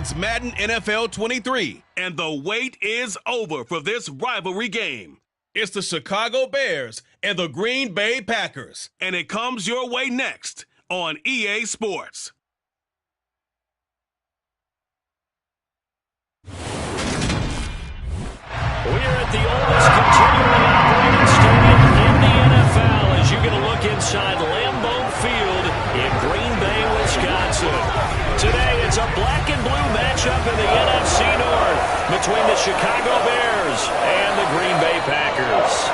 It's Madden NFL 23, and the wait is over for this rivalry game. It's the Chicago Bears and the Green Bay Packers, and it comes your way next on EA Sports. We are at the oldest continually operating stadium in the NFL as you get a look inside Lambeau Field in Green Bay, Wisconsin. Today it's a black and blue matchup in the NFC North between the Chicago Bears and the Green Bay Packers.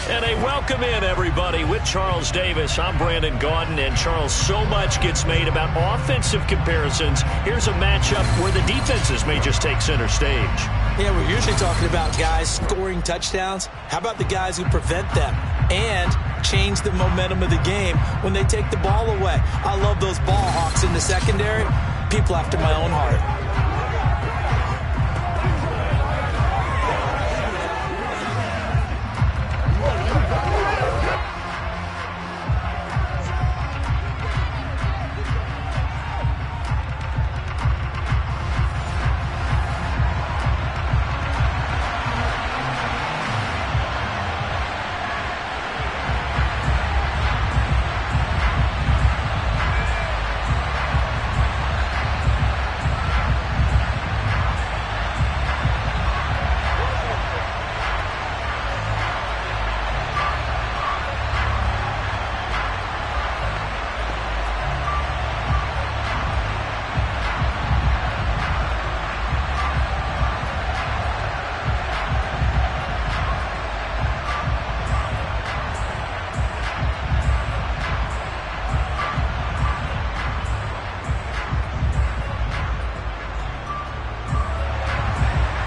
And a welcome in, everybody, with Charles Davis. I'm Brandon Gaudin, and Charles, so much gets made about offensive comparisons. Here's a matchup where the defenses may just take center stage. Yeah, we're usually talking about guys scoring touchdowns. How about the guys who prevent them and change the momentum of the game when they take the ball away? I love those ball hawks in the secondary. People after my own heart.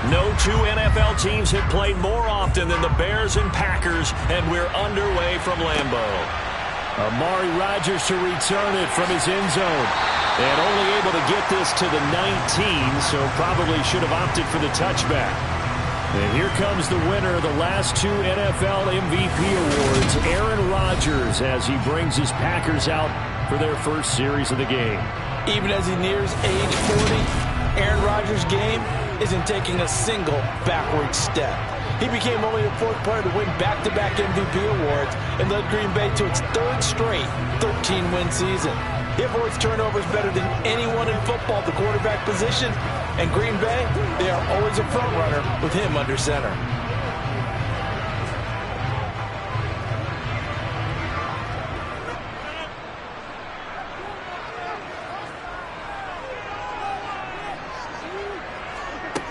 No two NFL teams have played more often than the Bears and Packers, and we're underway from Lambeau. Amari Rodgers to return it from his end zone. And only able to get this to the 19, so probably should have opted for the touchback. And here comes the winner of the last two NFL MVP awards, Aaron Rodgers, as he brings his Packers out for their first series of the game. Even as he nears age 40, Aaron Rodgers' game isn't taking a single backward step. He became only the fourth player to win back-to-back MVP awards and led Green Bay to its third straight 13-win season. He avoids turnovers better than anyone in football at the quarterback position, and Green Bay, they are always a front runner with him under center.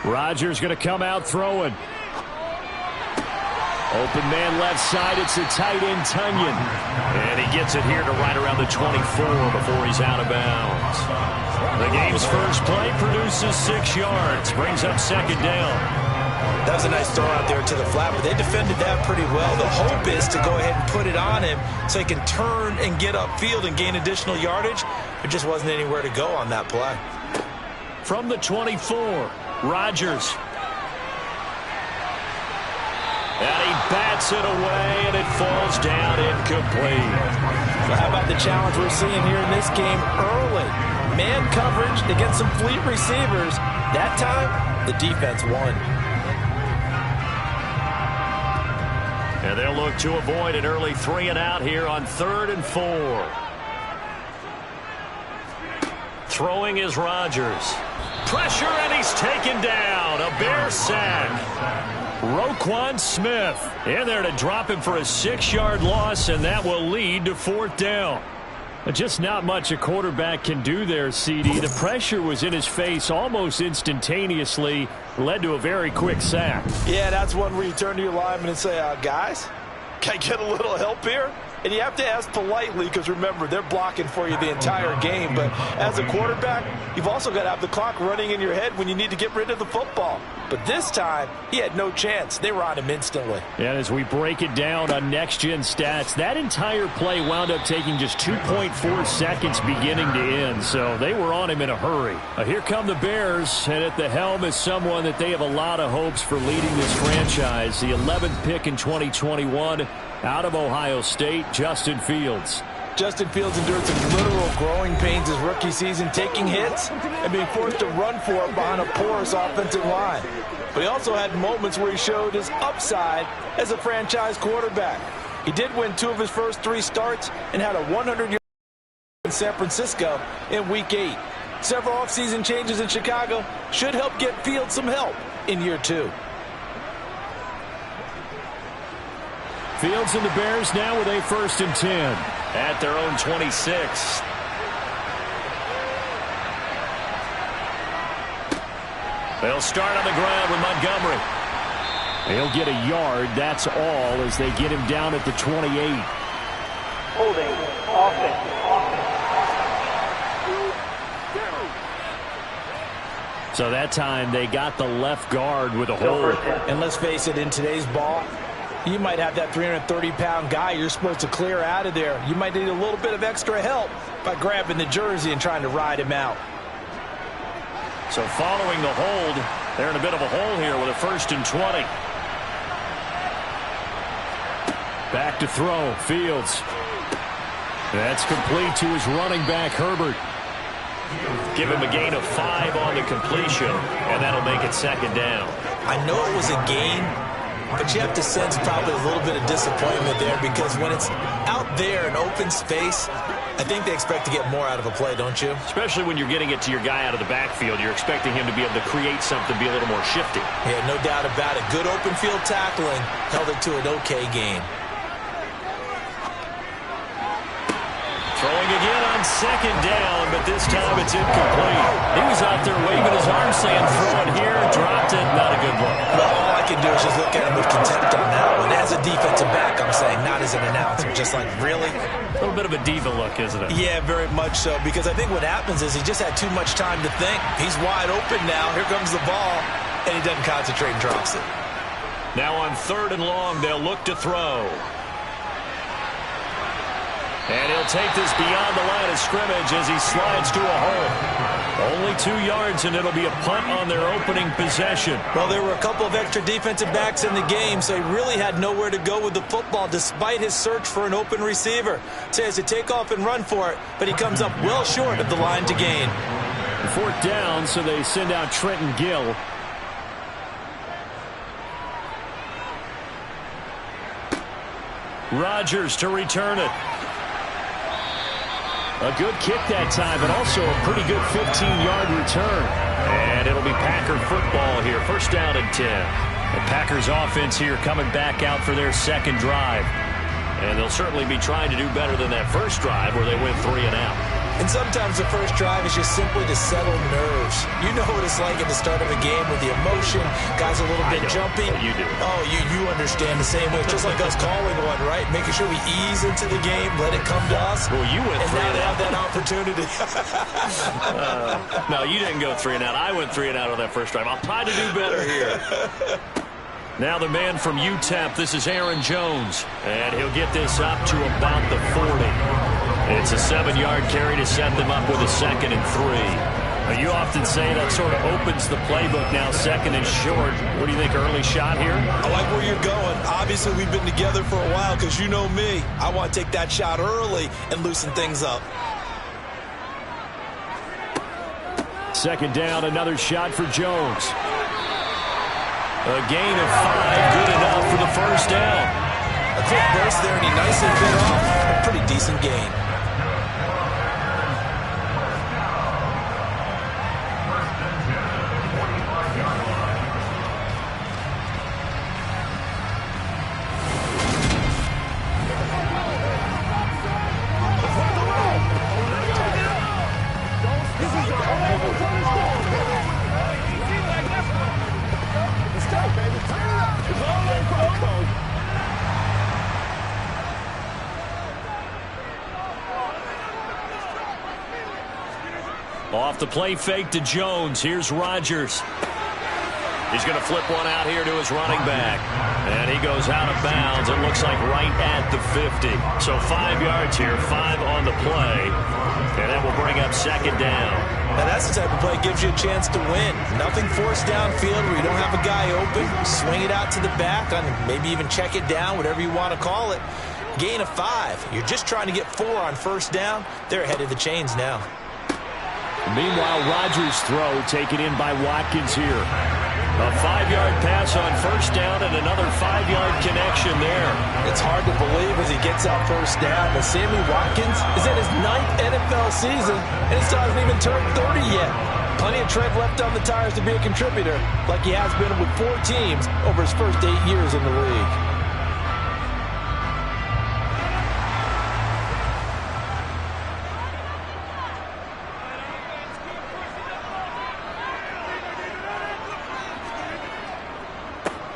Rodgers going to come out throwing. Open man left side. It's a tight end, Tunyon. And he gets it here to right around the 24 before he's out of bounds. The game's first play produces 6 yards. Brings up second down. That was a nice throw out there to the flat, but they defended that pretty well. The hope is to go ahead and put it on him so he can turn and get upfield and gain additional yardage. There just wasn't anywhere to go on that play. From the 24, Rodgers. And he bats it away, and it falls down incomplete. So how about the challenge we're seeing here in this game early? Man coverage against some fleet receivers. That time, the defense won. And they'll look to avoid an early 3-and-out here on 3rd and 4. Throwing is Rodgers. Pressure, and he's taken down. A Bear sack. Roquan Smith in there to drop him for a 6-yard loss, and that will lead to 4th down. Just not much a quarterback can do there, CD. The pressure was in his face almost instantaneously, led to a very quick sack. Yeah, that's one where you turn to your lineman and say, guys, can I get a little help here? And you have to ask politely because, remember, they're blocking for you the entire game. But as a quarterback, you've also got to have the clock running in your head when you need to get rid of the football. But this time, he had no chance. They were on him instantly. And as we break it down on next-gen stats, that entire play wound up taking just 2.4 seconds beginning to end. So they were on him in a hurry. Here come the Bears, and at the helm is someone that they have a lot of hopes for leading this franchise. The 11th pick in 2021 out of Ohio State, Justin Fields. Justin Fields endured some literal growing pains his rookie season, taking hits and being forced to run for it behind a porous offensive line. But he also had moments where he showed his upside as a franchise quarterback. He did win 2 of his first 3 starts and had a 100-yard in San Francisco in Week 8. Several offseason changes in Chicago should help get Fields some help in year 2. Fields and the Bears now with a 1st and 10 at their own 26. They'll start on the ground with Montgomery. He'll get a yard, that's all, as they get him down at the 28. Holding, offense. So that time they got the left guard with a hold. And let's face it, in today's ball, you might have that 330-pound guy you're supposed to clear out of there. You might need a little bit of extra help by grabbing the jersey and trying to ride him out. So following the hold, they're in a bit of a hole here with a 1st and 20. Back to throw, Fields. That's complete to his running back, Herbert. Give him a gain of 5 on the completion, and that'll make it 2nd down. I know it was a gain, but you have to sense probably a little bit of disappointment there, because when it's out there in open space, I think they expect to get more out of a play, don't you? Especially when you're getting it to your guy out of the backfield. You're expecting him to be able to create something, be a little more shifty. Yeah, no doubt about it. Good open field tackling held it to an okay gain. Throwing again on 2nd down, but this time it's incomplete. He was out there waving his arm saying, throw it here, dropped it, not a good look. Well, all I can do is just look at him with contempt on that one. As a defensive back, I'm saying, not as an announcer. Just like, really? A little bit of a diva look, isn't it? Yeah, very much so, because I think what happens is he just had too much time to think. He's wide open now. Here comes the ball, and he doesn't concentrate and drops it. Now on 3rd and long, they'll look to throw. And he'll take this beyond the line of scrimmage as he slides to a hole. Only 2 yards, and it'll be a punt on their opening possession. Well, there were a couple of extra defensive backs in the game, so he really had nowhere to go with the football despite his search for an open receiver. So he has to take off and run for it, but he comes up well short of the line to gain. 4th down, so they send out Trenton Gill. Rodgers to return it. A good kick that time, but also a pretty good 15-yard return. And it'll be Packer football here. 1st down and 10. The Packers offense here coming back out for their 2nd drive. And they'll certainly be trying to do better than that first drive where they went 3 and out. And sometimes the first drive is just simply to settle nerves. You know what it's like at the start of a game with the emotion. Guys a little bit jumpy. You do. Oh, you understand the same way. It's just like us calling one, right? Making sure we ease into the game, let it come to us. Well, you went 3 and out. And now they have that opportunity. No, you didn't go 3 and out. I went 3 and out on that first drive. I'll try to do better here. Now the man from UTEP, this is Aaron Jones. And he'll get this up to about the 40. It's a 7-yard carry to set them up with a 2nd and 3. Now, you often say that sort of opens the playbook now, 2nd and short. What do you think, early shot here? I like where you're going. Obviously, we've been together for a while because you know me. I want to take that shot early and loosen things up. 2nd down, another shot for Jones. A gain of 5, good enough for the 1st down. A quick burst there, and he nicely bit off a pretty decent gain. Off the play fake to Jones. Here's Rodgers. He's going to flip one out here to his running back. And he goes out of bounds. It looks like right at the 50. So 5 yards here, 5 on the play. And that will bring up 2nd down. Now that's the type of play that gives you a chance to win. Nothing forced downfield where you don't have a guy open. Swing it out to the back, and maybe even check it down, whatever you want to call it. gain of 5. You're just trying to get 4 on first down. They're ahead of the chains now. Meanwhile, Rodgers' throw taken in by Watkins here. A 5-yard pass on first down and another 5-yard connection there. It's hard to believe as he gets out first down, but Sammy Watkins is in his 9th NFL season and he still hasn't even turned 30 yet. Plenty of tread left on the tires to be a contributor, like he has been with 4 teams over his first 8 years in the league.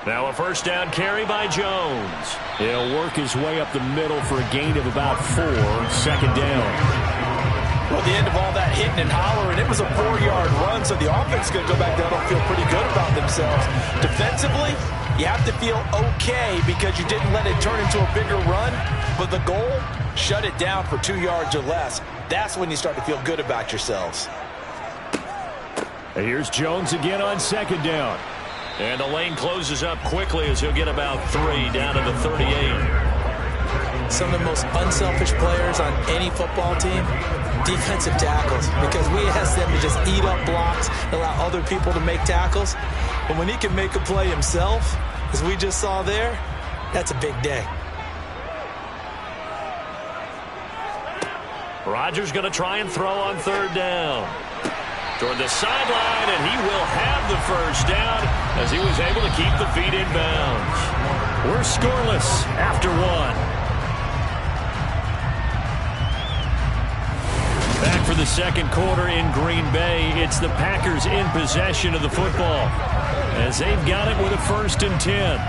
Now a first down carry by Jones. He'll work his way up the middle for a gain of about 4. Second down. Well, at the end of all that hitting and hollering, it was a 4-yard run, so the offense is going to go back down and feel pretty good about themselves. Defensively, you have to feel okay because you didn't let it turn into a bigger run, but the goal, shut it down for 2 yards or less. That's when you start to feel good about yourselves. Here's Jones again on second down. And the lane closes up quickly as he'll get about 3 down to the 38. Some of the most unselfish players on any football team, defensive tackles, because we ask them to just eat up blocks, allow other people to make tackles. But when he can make a play himself, as we just saw there, that's a big day. Rodgers going to try and throw on third down. Toward the sideline, and he will have the first down as he was able to keep the feet in bounds. We're scoreless after 1. Back for the second quarter in Green Bay. It's the Packers in possession of the football as they've got it with a 1st and 10.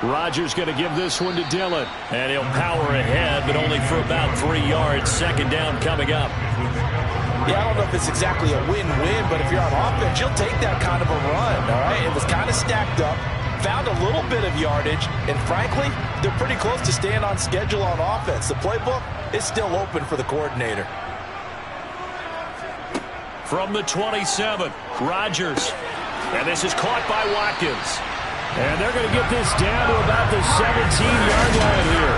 Rodgers going to give this one to Dillon. And he'll power ahead, but only for about 3 yards. Second down coming up. Yeah, I don't know if it's exactly a win-win, but if you're on offense, you'll take that kind of a run, all right? It was kind of stacked up, found a little bit of yardage, and frankly, they're pretty close to staying on schedule on offense. The playbook is still open for the coordinator. From the 27, Rodgers. And this is caught by Watkins. And they're going to get this down to about the 17-yard line here.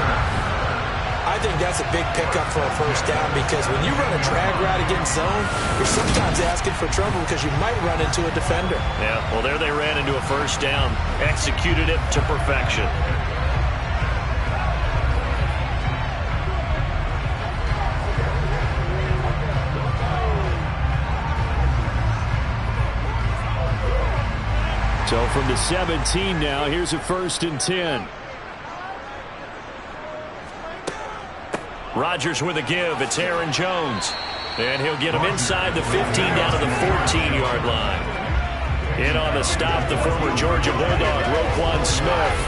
I think that's a big pickup for a first down because when you run a drag route against zone, you're sometimes asking for trouble because you might run into a defender. Yeah, well, there they ran into a first down. Executed it to perfection. So from the 17 now, here's a 1st and 10. Rodgers with a give. It's Aaron Jones. And he'll get him inside the 15 down to the 14-yard line. In on the stop, the former Georgia Bulldog, Roquan Smith.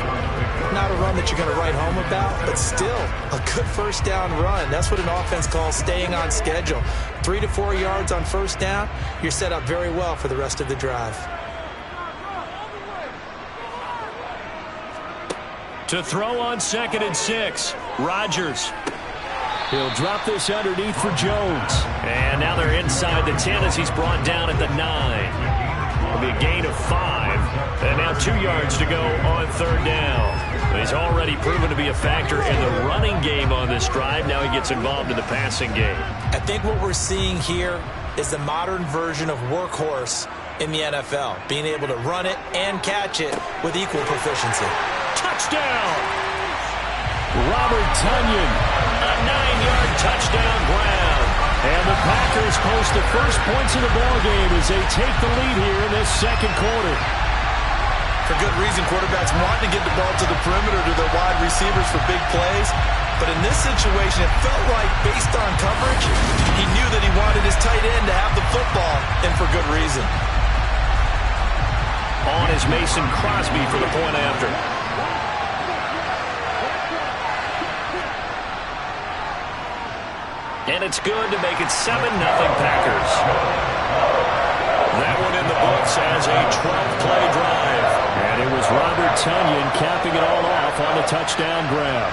Not a run that you're going to write home about, but still a good first down run. That's what an offense calls staying on schedule. 3 to 4 yards on first down, you're set up very well for the rest of the drive. To throw on 2nd and 6, Rodgers. He'll drop this underneath for Jones. And now they're inside the 10 as he's brought down at the 9. It'll be a gain of 5. And now 2 yards to go on third down. He's already proven to be a factor in the running game on this drive. Now he gets involved in the passing game. I think what we're seeing here is the modern version of workhorse in the NFL. Being able to run it and catch it with equal proficiency. Touchdown! Robert Tonyan. A 9-yard touchdown ground. And the Packers post the first points of the ballgame as they take the lead here in this second quarter. For good reason, quarterbacks want to get the ball to the perimeter to their wide receivers for big plays. But in this situation, it felt like, based on coverage, he knew that he wanted his tight end to have the football, and for good reason. On is Mason Crosby for the point after. And it's good to make it 7-0 Packers. That one in the books as a 12-play drive. And it was Robert Tonyan capping it all off on the touchdown grab.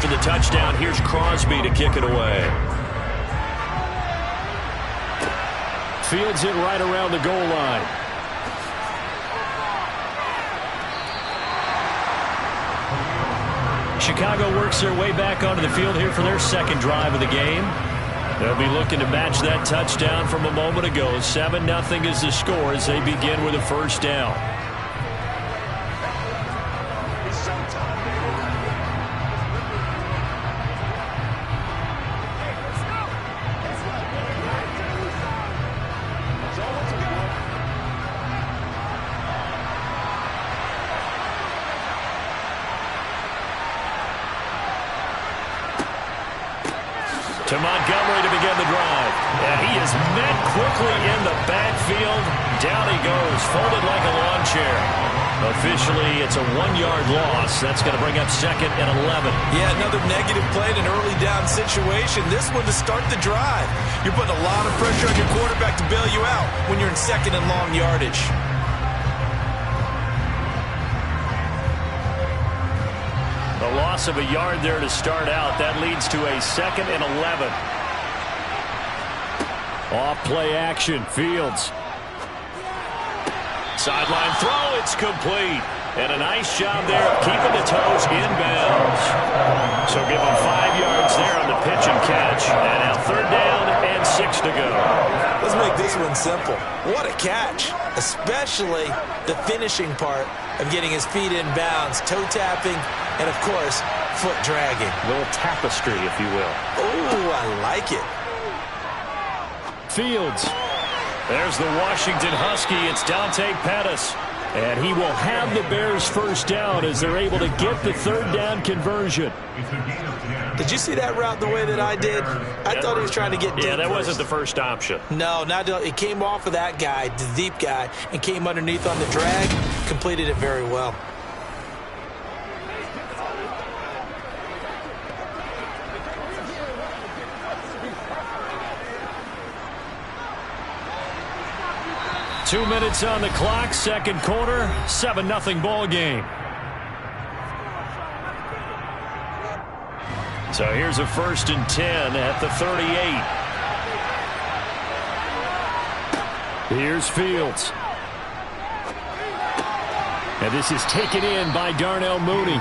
The touchdown, here's Crosby to kick it away. Fields it right around the goal line. Chicago works their way back onto the field here for their second drive of the game. They'll be looking to match that touchdown from a moment ago. 7-0 is the score as they begin with a first down. To Montgomery to begin the drive. And he is met quickly in the backfield. Down he goes, folded like a lawn chair. Officially, it's a 1-yard loss. That's going to bring up 2nd and 11. Yeah, another negative play in an early down situation. This one to start the drive. You're putting a lot of pressure on your quarterback to bail you out when you're in 2nd and long yardage. A loss of a yard there to start out. That leads to a 2nd and 11. Off play action. Fields. Sideline throw. It's complete. And a nice job there of keeping the toes inbounds. So give him 5 yards there on the pitch and catch. And now 3rd down and 6 to go. Let's make this one simple. What a catch. Especially the finishing part of getting his feet in bounds, toe tapping, and of course, foot dragging. A little tapestry, if you will. Ooh, I like it. Fields. There's the Washington Husky. It's Dante Pettis. And he will have the Bears first down as they're able to get the 3rd down conversion. Did you see that route the way that I did? I thought he was trying to get deep. Yeah, that first. wasn't the first option. No, not it came off of that guy, the deep guy, and came underneath on the drag. Completed it very well. Two minutes on the clock, second quarter, 7-0 ball game. So here's a 1st and 10 at the 38. Here's Fields. And this is taken in by Darnell Mooney.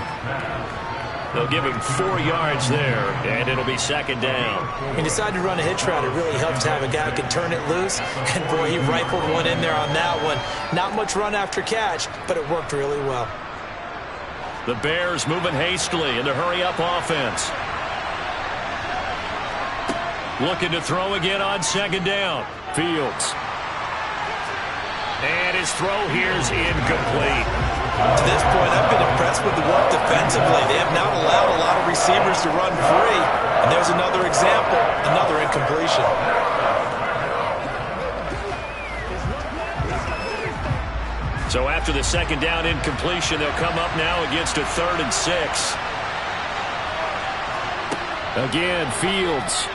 They'll give him 4 yards there, and it'll be 2nd down. He decided to run a hitch route. It really helps to have a guy who can turn it loose. And, boy, he rifled one in there on that one. Not much run after catch, but it worked really well. The Bears moving hastily in the hurry-up offense. Looking to throw again on 2nd down. Fields. And his throw here's incomplete. To this point, I've been impressed with the work defensively. They have not allowed a lot of receivers to run free. And there's another example, another incompletion. So after the 2nd down incompletion, they'll come up now against a 3rd and 6. Again, Fields.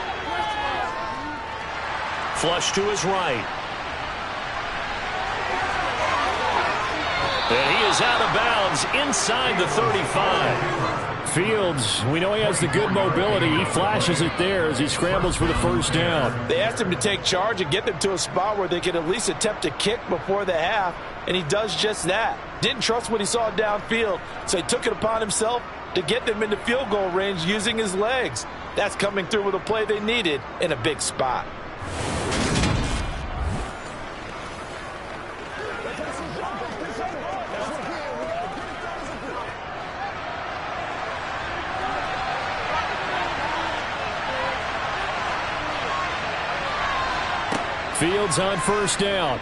Flush to his right. And he is out of bounds inside the 35. Fields, we know he has the good mobility. He flashes it there as he scrambles for the first down. They asked him to take charge and get them to a spot where they could at least attempt a kick before the half, and he does just that. Didn't trust what he saw downfield, so he took it upon himself to get them into field goal range using his legs. That's coming through with a play they needed in a big spot. Fields on first down.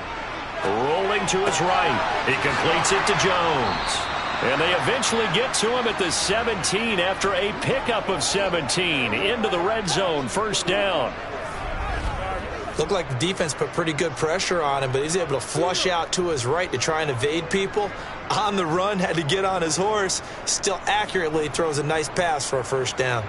Rolling to his right. He completes it to Jones. And they eventually get to him at the 17 after a pickup of 17 into the red zone. First down. Looked like the defense put pretty good pressure on him, but he's able to flush out to his right to try and evade people. On the run, had to get on his horse. Still accurately throws a nice pass for a first down.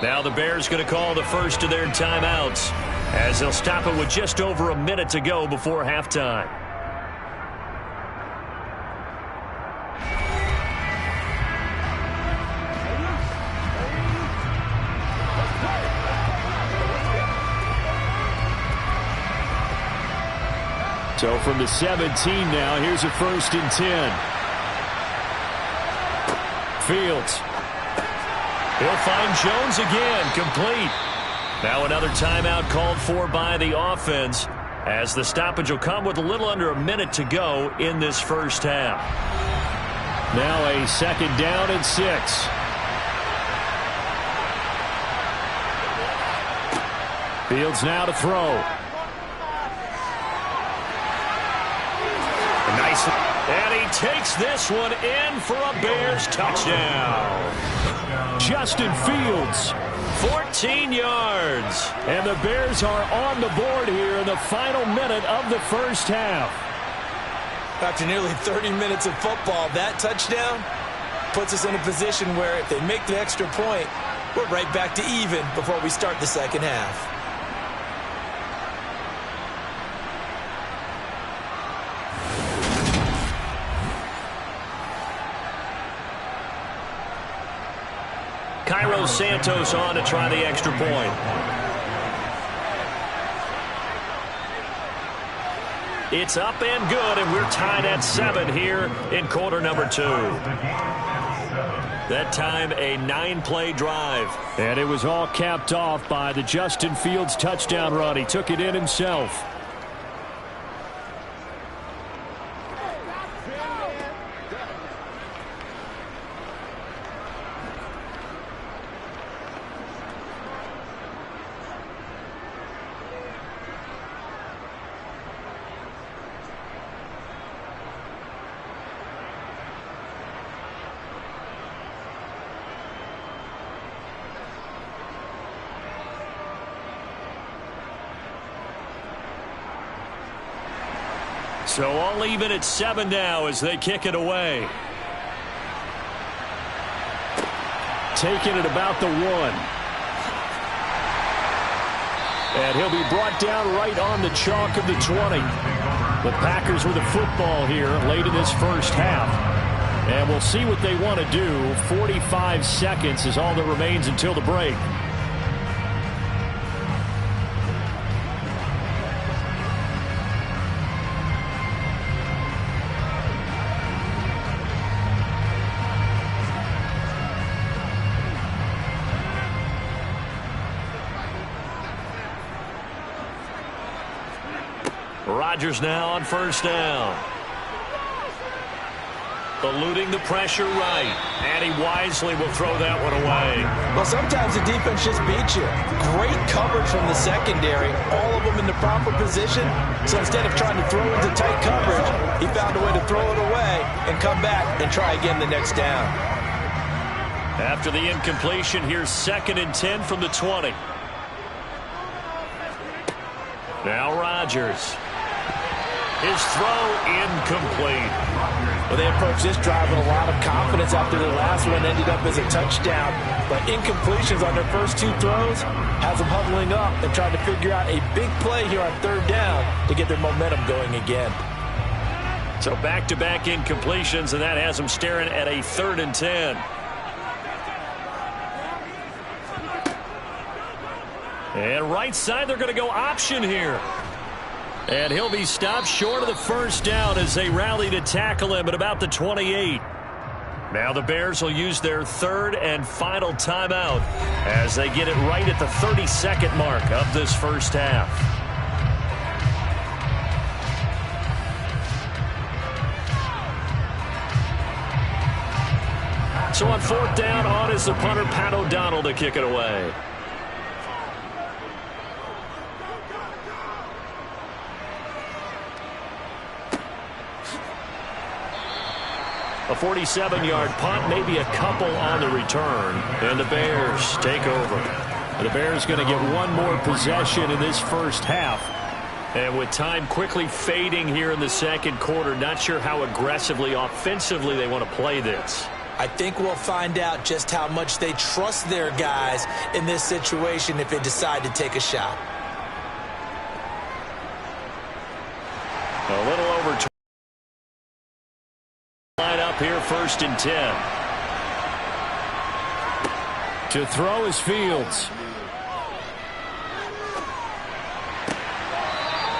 Now the Bears going to call the first of their timeouts as they'll stop it with just over a minute to go before halftime. So from the 17 now, here's a 1st and 10. Fields. He'll find Jones again, complete. Now another timeout called for by the offense as the stoppage will come with a little under a minute to go in this first half. Now a 2nd down and 6. Fields now to throw. Nice. And he takes this one in for a Bears touchdown. Justin Fields, 14 yards. And the Bears are on the board here in the final minute of the first half. After nearly 30 minutes of football, that touchdown puts us in a position where if they make the extra point, we're right back to even before we start the second half. Cairo Santos on to try the extra point. It's up and good, and we're tied at 7 here in quarter number 2. That time a 9-play drive. And it was all capped off by the Justin Fields touchdown run. He took it in himself. So all even at 7 now as they kick it away. Taking it about the 1. And he'll be brought down right on the chalk of the 20. The Packers with the football here late in this first half. And we'll see what they want to do. 45 seconds is all that remains until the break. Rodgers now on first down. Eluding the pressure right. And he wisely will throw that one away. Well, sometimes the defense just beats you. Great coverage from the secondary. All of them in the proper position. So instead of trying to throw into tight coverage, he found a way to throw it away and come back and try again the next down. After the incompletion, here's 2nd and 10 from the 20. Now Rodgers. His throw incomplete. Well, they approached this drive with a lot of confidence after the last one ended up as a touchdown. But incompletions on their first 2 throws has them huddling up and trying to figure out a big play here on 3rd down to get their momentum going again. So back-to-back incompletions, and that has them staring at a 3rd and 10. And right side, they're going to go option here. And he'll be stopped short of the first down as they rally to tackle him at about the 28. Now the Bears will use their 3rd and final timeout as they get it right at the 32nd mark of this first half. So on fourth down, on is the punter, Pat O'Donnell, to kick it away. A 47-yard punt, maybe a couple on the return. And the Bears take over. The Bears going to get one more possession in this first half. And with time quickly fading here in the second quarter, not sure how aggressively, offensively they want to play this. I think we'll find out just how much they trust their guys in this situation if they decide to take a shot. A little over line up here, 1st and 10. To throw is Fields.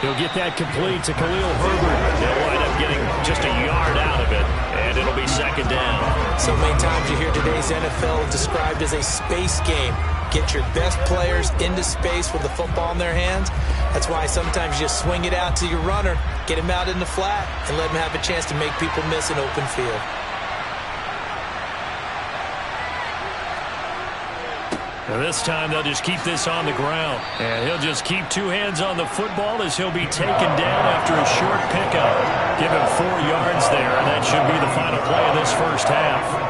He'll get that complete to Khalil Herbert. They'll wind up getting just a yard out of it, and it'll be 2nd down. So many times you hear today's NFL described as a space game. Get your best players into space with the football in their hands. That's why sometimes you just swing it out to your runner, get him out in the flat, and let him have a chance to make people miss an open field. And this time they'll just keep this on the ground. And he'll just keep two hands on the football as he'll be taken down after a short pickup. Give him 4 yards there, and that should be the final play of this first half.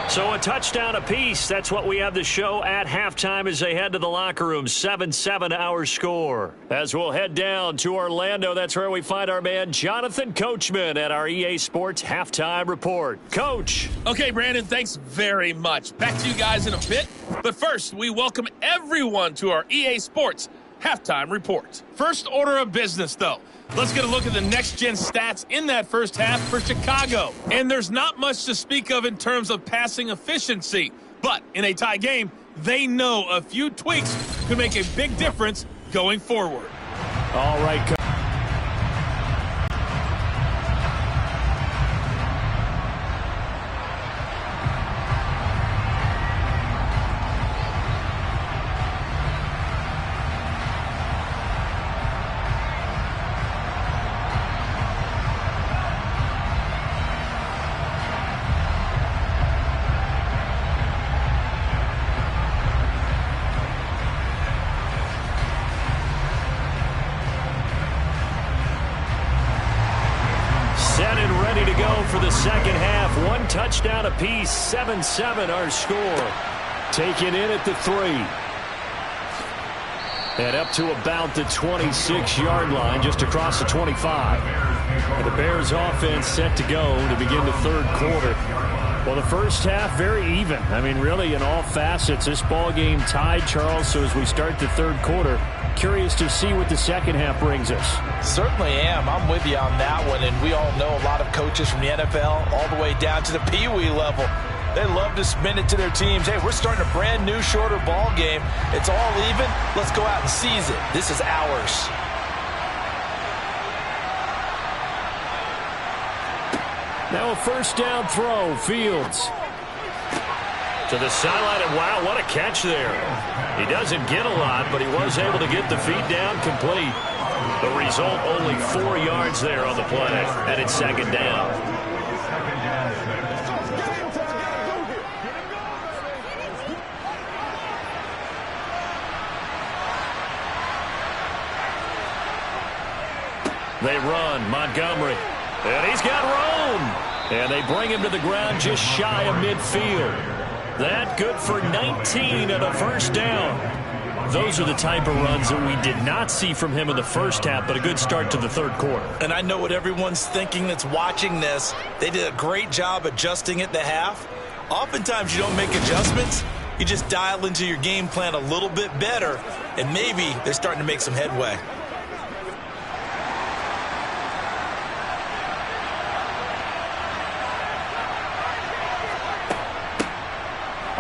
So a touchdown apiece. That's what we have to show at halftime as they head to the locker room. 7-7 our score. As we'll head down to Orlando, that's where we find our man Jonathan Coachman at our EA Sports Halftime Report. Coach. Okay, Brandon, thanks very much. Back to you guys in a bit. But first, we welcome everyone to our EA Sports Halftime Report. First order of business, though. Let's get a look at the next-gen stats in that first half for Chicago. And there's not much to speak of in terms of passing efficiency. But in a tie game, they know a few tweaks could make a big difference going forward. All right, Coach. For the second half, one touchdown apiece, 7-7 our score. Taken in at the 3. And up to about the 26-yard line, just across the 25. And the Bears offense set to go to begin the third quarter. Well, the first half, very even. I mean, really, in all facets, this ball game tied, Charles. So as we start the third quarter, curious to see what the second half brings us. Certainly am. I'm with you on that one. And we all know a lot of coaches from the NFL all the way down to the Pee-wee level. They love to spin it to their teams. Hey, we're starting a brand new, shorter ball game. It's all even. Let's go out and seize it. This is ours. Now a first down throw, Fields. To the sideline, and wow, what a catch there. He doesn't get a lot, but he was able to get the feet down complete. The result, only 4 yards there on the play, and it's 2nd down. They run, Montgomery, and he's got room. And they bring him to the ground just shy of midfield. That good for 19 and a first down. Those are the type of runs that we did not see from him in the first half, but a good start to the third quarter. And I know what everyone's thinking that's watching this. They did a great job adjusting at the half. Oftentimes you don't make adjustments. You just dial into your game plan a little bit better, and maybe they're starting to make some headway.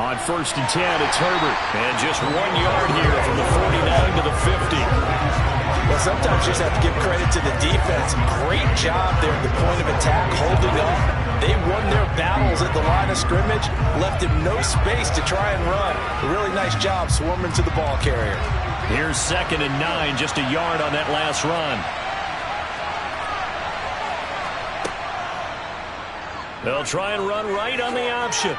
On 1st and 10, it's Herbert. And just 1 yard here from the 49 to the 50. Well, sometimes you just have to give credit to the defense. Great job there at the point of attack, holding up. They won their battles at the line of scrimmage, left him no space to try and run. A really nice job swarming to the ball carrier. Here's 2nd and 9, just a yard on that last run. They'll try and run right on the option.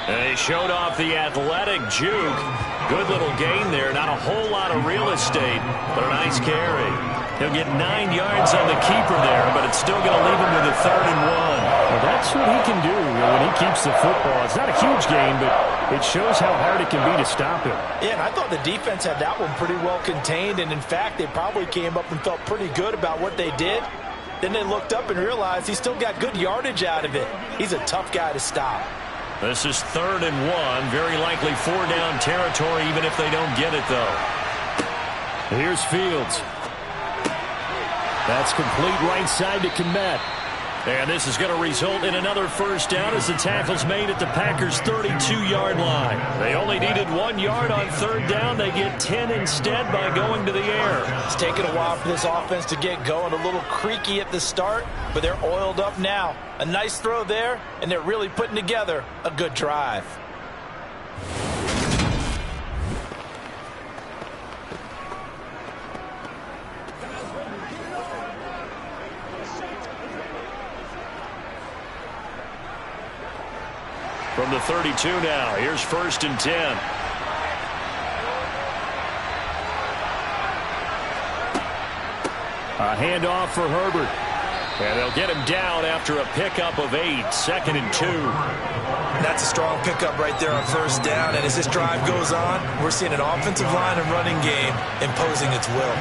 And he showed off the athletic juke. Good little gain there. Not a whole lot of real estate, but a nice carry. He'll get 9 yards on the keeper there, but it's still going to leave him with a 3rd and 1. Well, that's what he can do when he keeps the football. It's not a huge gain, but it shows how hard it can be to stop him. Yeah, and I thought the defense had that one pretty well contained, and in fact, they probably came up and felt pretty good about what they did. Then they looked up and realized he still got good yardage out of it. He's a tough guy to stop. This is 3rd and 1. Very likely 4-down territory, even if they don't get it, though. Here's Fields. That's complete right side to Kmet. And this is going to result in another 1st down as the tackle's made at the Packers' 32-yard line. They only needed 1 yard on 3rd down. They get 10 instead by going to the air. It's taken a while for this offense to get going. A little creaky at the start, but they're oiled up now. A nice throw there, and they're really putting together a good drive. From the 32 now, here's 1st and 10. A handoff for Herbert. And they'll get him down after a pickup of 8, 2nd and 2. That's a strong pickup right there on 1st down, and as this drive goes on, we're seeing an offensive line and running game imposing its will.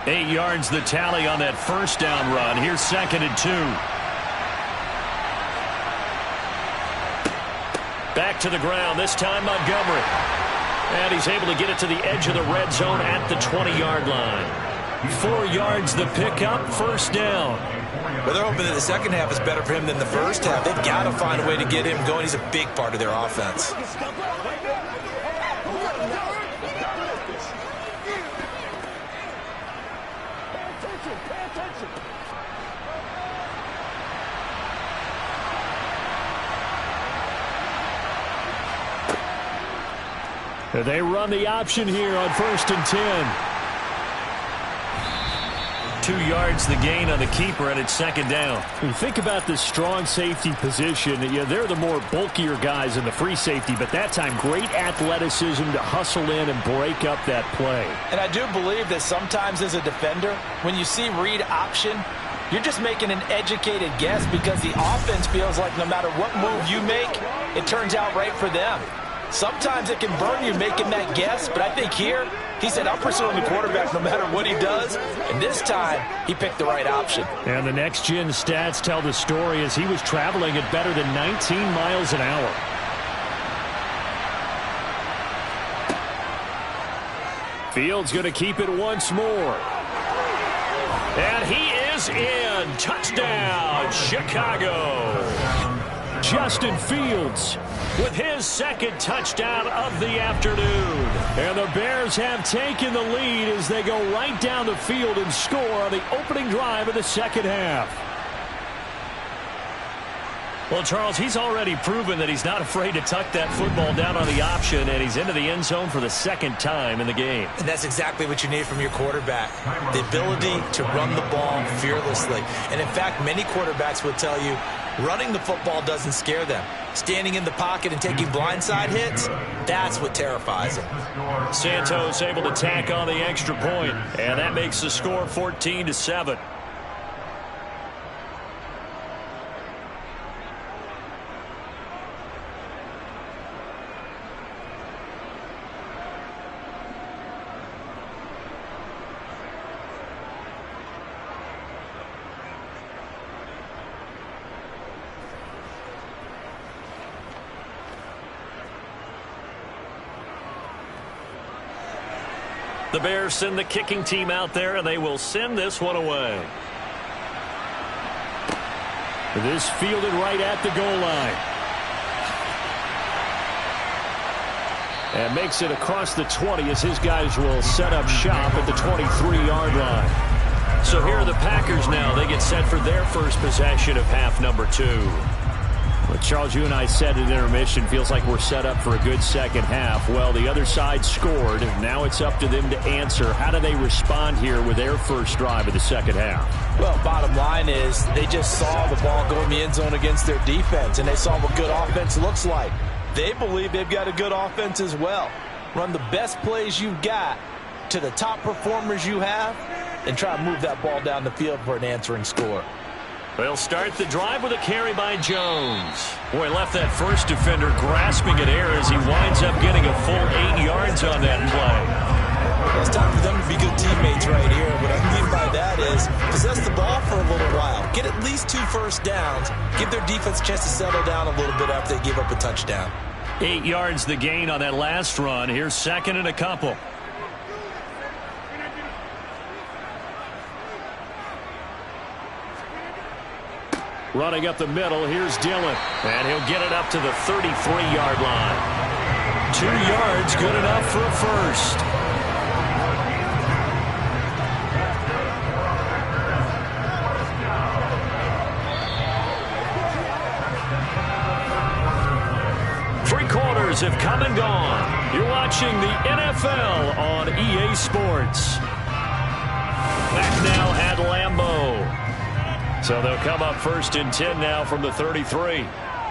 Eight yards the tally on that 1st down run. Here's 2nd and 2. Back to the ground, this time Montgomery. And he's able to get it to the edge of the red zone at the 20-yard line. 4 yards the pickup, 1st down. Well, they're hoping that the second half is better for him than the first half. They've got to find a way to get him going. He's a big part of their offense. They run the option here on 1st and 10. 2 yards the gain on the keeper, and it's 2nd down. When you think about this strong safety position, they're the more bulkier guys in the free safety, but that time great athleticism to hustle in and break up that play. And I do believe that sometimes as a defender, when you see read option, you're just making an educated guess because the offense feels like no matter what move you make, it turns out right for them. Sometimes it can burn you making that guess, but I think here, he said, I'm pursuing the quarterback no matter what he does. And this time, he picked the right option. And the next-gen stats tell the story as he was traveling at better than 19 miles an hour. Fields going to keep it once more. And he is in. Touchdown, Chicago. Justin Fields with his 2nd touchdown of the afternoon. And the Bears have taken the lead as they go right down the field and score on the opening drive of the 2nd half. Well, Charles, he's already proven that he's not afraid to tuck that football down on the option, and he's into the end zone for the 2nd time in the game. And that's exactly what you need from your quarterback, the ability to run the ball fearlessly. And in fact, many quarterbacks will tell you running the football doesn't scare them. Standing in the pocket and taking blindside hits, that's what terrifies them. Santos able to tack on the extra point, and that makes the score 14-7. The Bears send the kicking team out there, and they will send this one away. This fielded right at the goal line. And makes it across the 20 as his guys will set up shop at the 23-yard line. So here are the Packers now. They get set for their first possession of half number 2. Well, Charles, you and I said at intermission, feels like we're set up for a good second half. Well, the other side scored. Now it's up to them to answer. How do they respond here with their first drive of the second half? Well, bottom line is they just saw the ball go in the end zone against their defense, and they saw what good offense looks like. They believe they've got a good offense as well. Run the best plays you've got to the top performers you have, and try to move that ball down the field for an answering score. They'll start the drive with a carry by Jones. Boy, left that first defender grasping at air as he winds up getting a full 8 yards on that play. Well, it's time for them to be good teammates right here. What I mean by that is possess the ball for a little while. Get at least 2 first downs. Give their defense a chance to settle down a little bit after they give up a touchdown. 8 yards the gain on that last run. Here's second and a couple. Running up the middle, here's Dillon. And he'll get it up to the 33-yard line. 2 yards, good enough for a first. Three quarters have come and gone. You're watching the NFL on EA Sports. Back now at Lambeau. So they'll come up first and 10 now from the 33.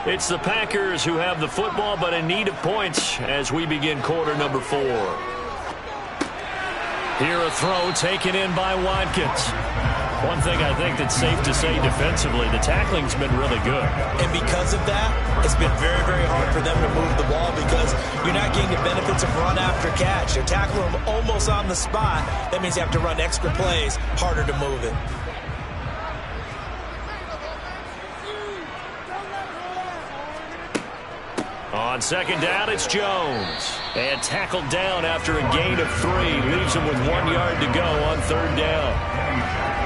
It's the Packers who have the football but in need of points as we begin quarter number 4. Here a throw taken in by Watkins. One thing I think that's safe to say defensively, the tackling's been really good. And because of that, it's been very, very hard for them to move the ball because you're not getting the benefits of run after catch. They're tackling them almost on the spot. That means you have to run extra plays, harder to move it. On second down, it's Jones. And tackled down after a gain of 3. Leaves him with 1 yard to go on third down.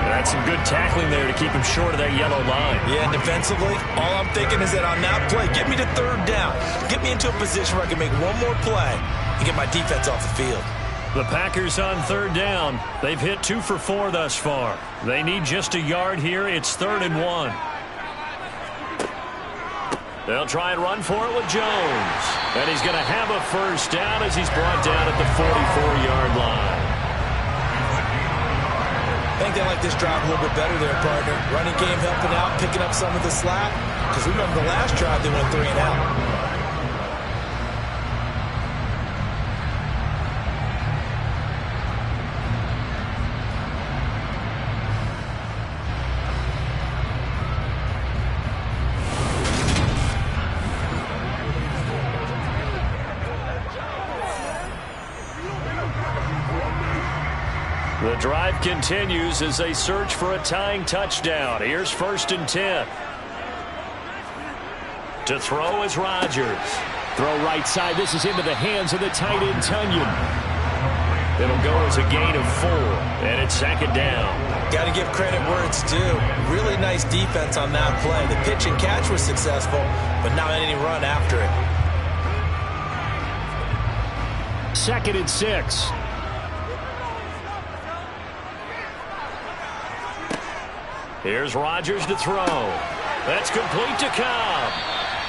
That's some good tackling there to keep him short of that yellow line. Yeah, and defensively, all I'm thinking is that on that play, get me to third down. Get me into a position where I can make one more play and get my defense off the field. The Packers on third down. They've hit 2 for 4 thus far. They need just a yard here. It's 3rd and 1. They'll try and run for it with Jones. And he's going to have a first down as he's brought down at the 44-yard line. I think they like this drive a little bit better there, partner. Running game helping out, picking up some of the slack. Because remember the last drive, they went 3 and out. The drive continues as they search for a tying touchdown. Here's 1st and 10. To throw is Rodgers. Throw right side. This is into the hands of the tight end, Tunyon. It'll go as a gain of 4, and it's 2nd down. Got to give credit where it's due. Really nice defense on that play. The pitch and catch was successful, but not any run after it. 2nd and 6. Here's Rodgers to throw. That's complete to Cobb.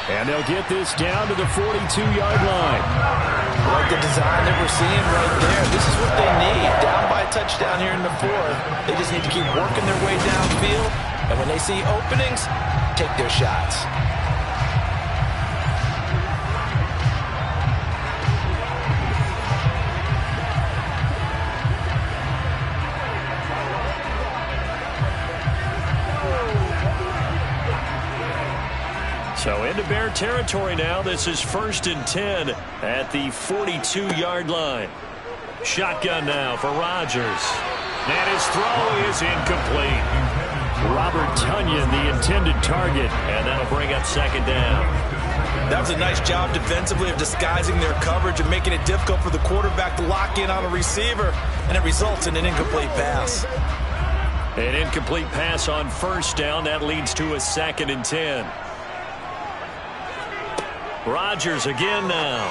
And they'll get this down to the 42-yard line. Like the design that we're seeing right there. This is what they need. Down by a touchdown here in the 4th. They just need to keep working their way downfield. And when they see openings, take their shots. So into Bear territory now. This is 1st and 10 at the 42-yard line. Shotgun now for Rodgers. And his throw is incomplete. Robert Tunyon, the intended target, and that'll bring up 2nd down. That was a nice job defensively of disguising their coverage and making it difficult for the quarterback to lock in on a receiver, and it results in an incomplete pass. An incomplete pass on 1st down. That leads to a 2nd and 10. Rodgers again now.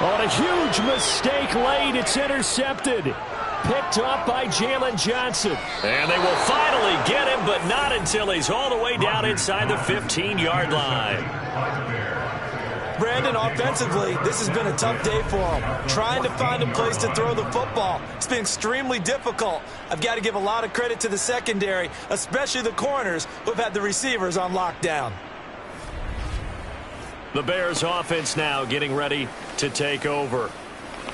On a huge mistake late, it's intercepted. picked up by Jalen Johnson. And they will finally get him, but not until he's all the way down inside the 15-yard line. Brandon, offensively, this has been a tough day for him. Trying to find a place to throw the football. It's been extremely difficult. I've got to give a lot of credit to the secondary, especially the corners who've had the receivers on lockdown. The Bears offense now getting ready to take over.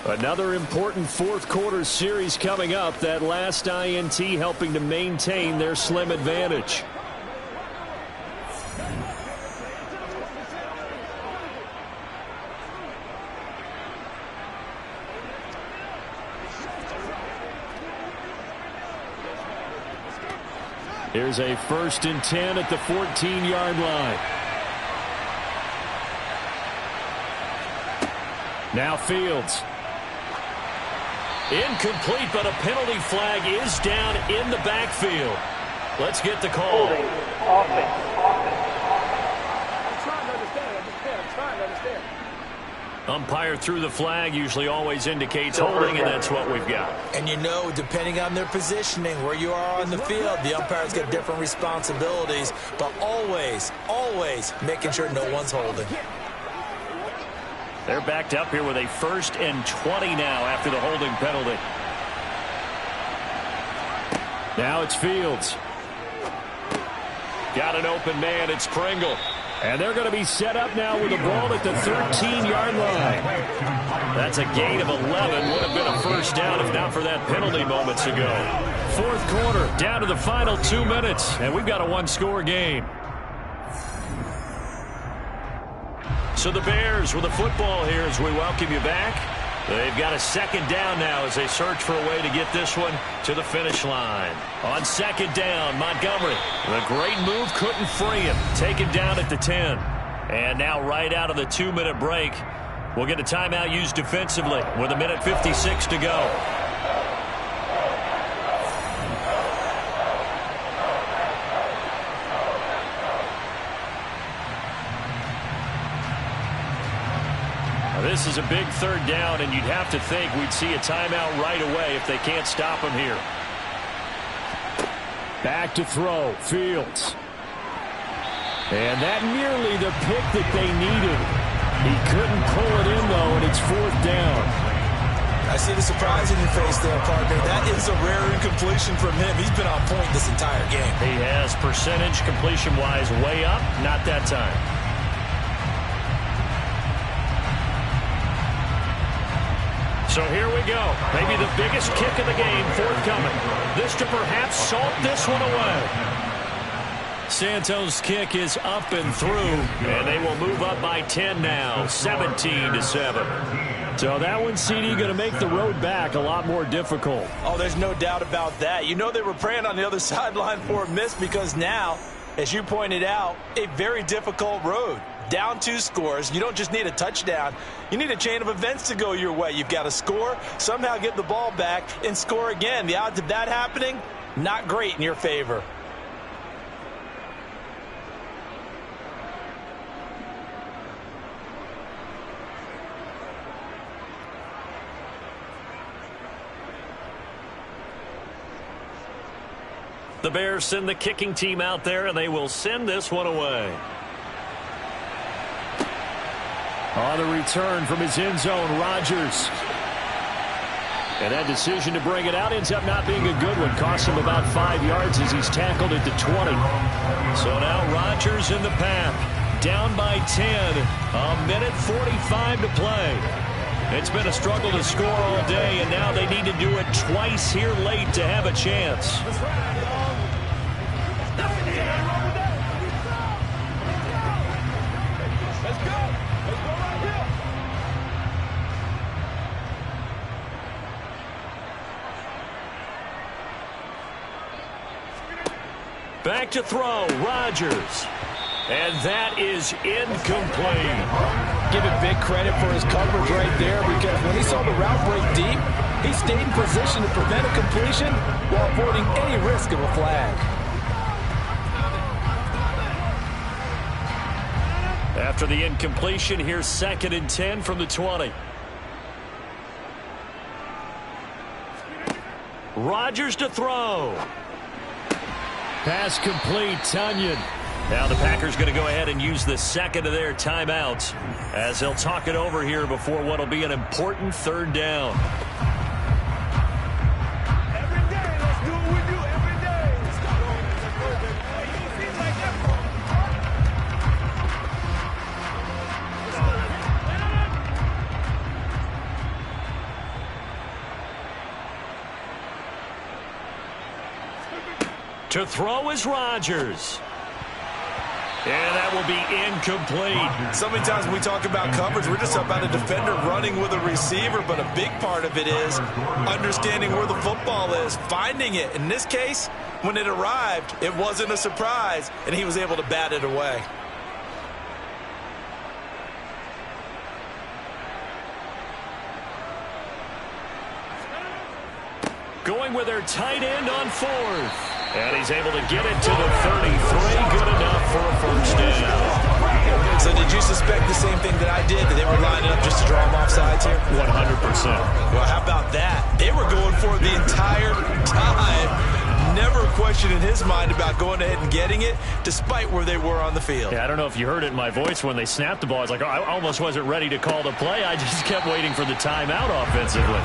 Another important fourth quarter series coming up. That last INT helping to maintain their slim advantage. Here's a 1st and 10 at the 14-yard line. Now Fields. Incomplete, but a penalty flag is down in the backfield. Let's get the call. Holding. Offense. I'm trying to understand. Umpire threw the flag, usually always indicates holding, and that's what we've got. And you know, depending on their positioning, where you are on the field, the umpires get different responsibilities, but always making sure no one's holding. They're backed up here with a 1st and 20 now after the holding penalty. Now it's Fields. Got an open man. It's Pringle. And they're going to be set up now with the ball at the 13-yard line. That's a gain of 11. Would have been a first down if not for that penalty moments ago. Fourth quarter, down to the final 2 minutes, and we've got a one-score game. So the Bears with the football here as we welcome you back. They've got a 2nd down now as they search for a way to get this one to the finish line. On 2nd down, Montgomery. The great move couldn't free him. Taken down at the 10. And now right out of the 2-minute break, we'll get a timeout used defensively with 1:56 to go. This is a big 3rd down, and you'd have to think we'd see a timeout right away if they can't stop him here. Back to throw, Fields. And that nearly the pick that they needed. He couldn't pull it in, though, and it's 4th down. I see the surprise in your face there, partner. That is a rare incompletion from him. He's been on point this entire game. He has percentage completion-wise way up, not that time. So here we go. Maybe the biggest kick of the game forthcoming. This to perhaps salt this one away. Santos' kick is up and through, and they will move up by 10 now, 17-7. So that one, CD, going to make the road back a lot more difficult. Oh, there's no doubt about that. You know they were praying on the other sideline for a miss because now, as you pointed out, a very difficult road. Down 2 scores. You don't just need a touchdown. You need a chain of events to go your way. You've got to score, somehow get the ball back, and score again. The odds of that happening, not great in your favor. The Bears send the kicking team out there, and they will send this one away. On the return from his end zone, Rodgers. And that decision to bring it out ends up not being a good one. Cost him about 5 yards as he's tackled at the 20. So now Rodgers in the path. Down by 10. 1:45 to play. It's been a struggle to score all day, and now they need to do it twice here late to have a chance. Back to throw, Rodgers. And that is incomplete. Give him big credit for his coverage right there because when he saw the route break deep, he stayed in position to prevent a completion while avoiding any risk of a flag. After the incompletion, here's 2nd and 10 from the 20. Rodgers to throw. Pass complete, Tunyon. Now the Packers going to go ahead and use the second of their timeouts as they'll talk it over here before what will be an important third down. Every day, let's do what we do every day. Let's go. To throw is Rodgers. And that will be incomplete. So many times when we talk about coverage, we're just about a defender running with a receiver, but a big part of it is understanding where the football is, finding it. In this case, when it arrived, it wasn't a surprise, and he was able to bat it away. Going with their tight end on fourth. And he's able to get it to the 33. Good enough for a first down. So did you suspect the same thing that I did, that they were lining up just to draw him off sides here? 100%. Well, how about that? They were going for it the entire time. Never a question in his mind about going ahead and getting it, despite where they were on the field. Yeah, I don't know if you heard it in my voice when they snapped the ball. I was like, oh, I almost wasn't ready to call the play. I just kept waiting for the timeout offensively.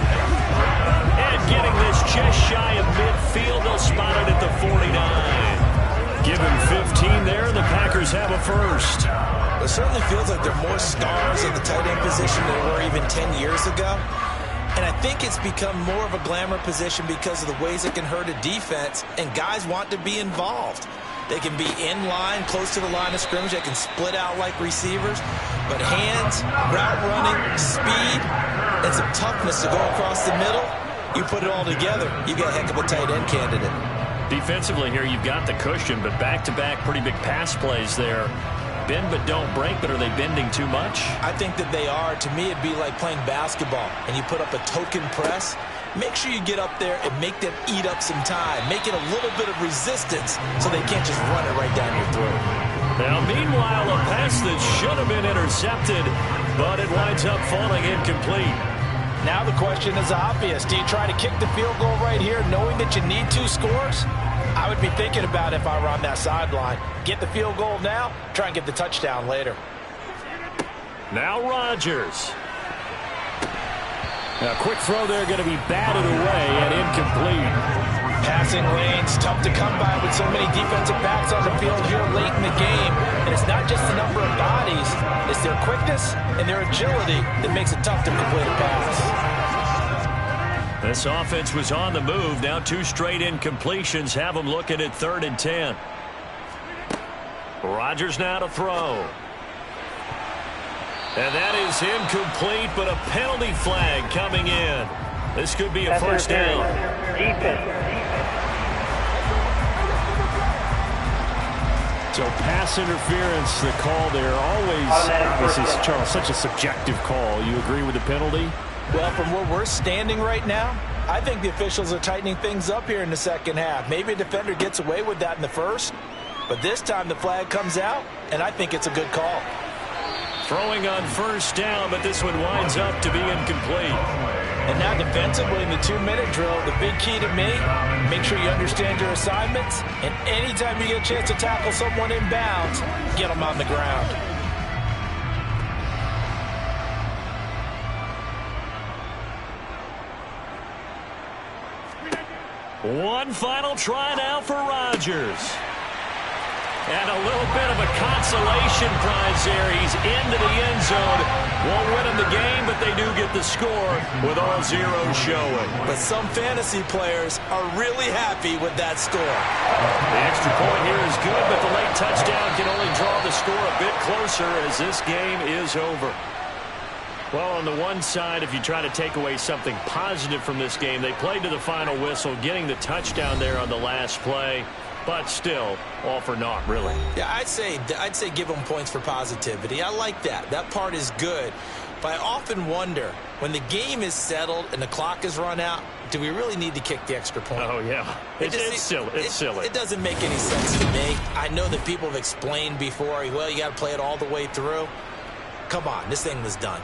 And getting this just shy of midfield, they'll spot it at the 49. Give him 15 there, and the Packers have a first. It certainly feels like there are more stars at the tight end position than there were even 10 years ago. And I think it's become more of a glamour position because of the ways it can hurt a defense, and guys want to be involved. They can be in line, close to the line of scrimmage. They can split out like receivers. But hands, route running, speed, and some toughness to go across the middle, you put it all together, you got a heck of a tight end candidate. Defensively here, you've got the cushion, but back-to-back pretty big pass plays there. Bend but don't break, but are they bending too much? I think that they are. To me, it'd be like playing basketball, and you put up a token press. Make sure you get up there and make them eat up some time. Make it a little bit of resistance so they can't just run it right down your throat. Now, meanwhile, a pass that should have been intercepted, but it winds up falling incomplete. Now the question is obvious. Do you try to kick the field goal right here knowing that you need 2 scores? I would be thinking about it if I were on that sideline. Get the field goal now, try and get the touchdown later. Now Rodgers. A quick throw there, going to be batted away and incomplete. Passing lanes, tough to come by with so many defensive backs on the field here late in the game. And it's not just the number of bodies, it's their quickness and their agility that makes it tough to complete a pass. This offense was on the move. Now 2 straight incompletions have them looking at 3rd and 10. Rodgers now to throw. And that is incomplete, but a penalty flag coming in. This could be a first down. So pass interference, the call there. Always, this is, Charles, such a subjective call. You agree with the penalty? Well, from where we're standing right now, I think the officials are tightening things up here in the second half. Maybe a defender gets away with that in the first, but this time the flag comes out, and I think it's a good call. Throwing on first down, but this one winds up to be incomplete. And now defensively in the 2-minute drill, the big key to me, make sure you understand your assignments, and anytime you get a chance to tackle someone in bounds, get them on the ground. One final try now for Rodgers. And a little bit of a consolation prize there. He's into the end zone. Won't win him the game, but they do get the score with all zeros showing. But some fantasy players are really happy with that score. The extra point here is good, but the late touchdown can only draw the score a bit closer as this game is over. Well, on the one side, if you try to take away something positive from this game, they played to the final whistle, getting the touchdown there on the last play. But still, all for naught, really. Yeah, I'd say give them points for positivity. I like that. That part is good. But I often wonder, when the game is settled and the clock is run out, do we really need to kick the extra point? Oh, yeah. It's silly. It's silly. It doesn't make any sense to me. I know that people have explained before, well, you got to play it all the way through. Come on, this thing was done.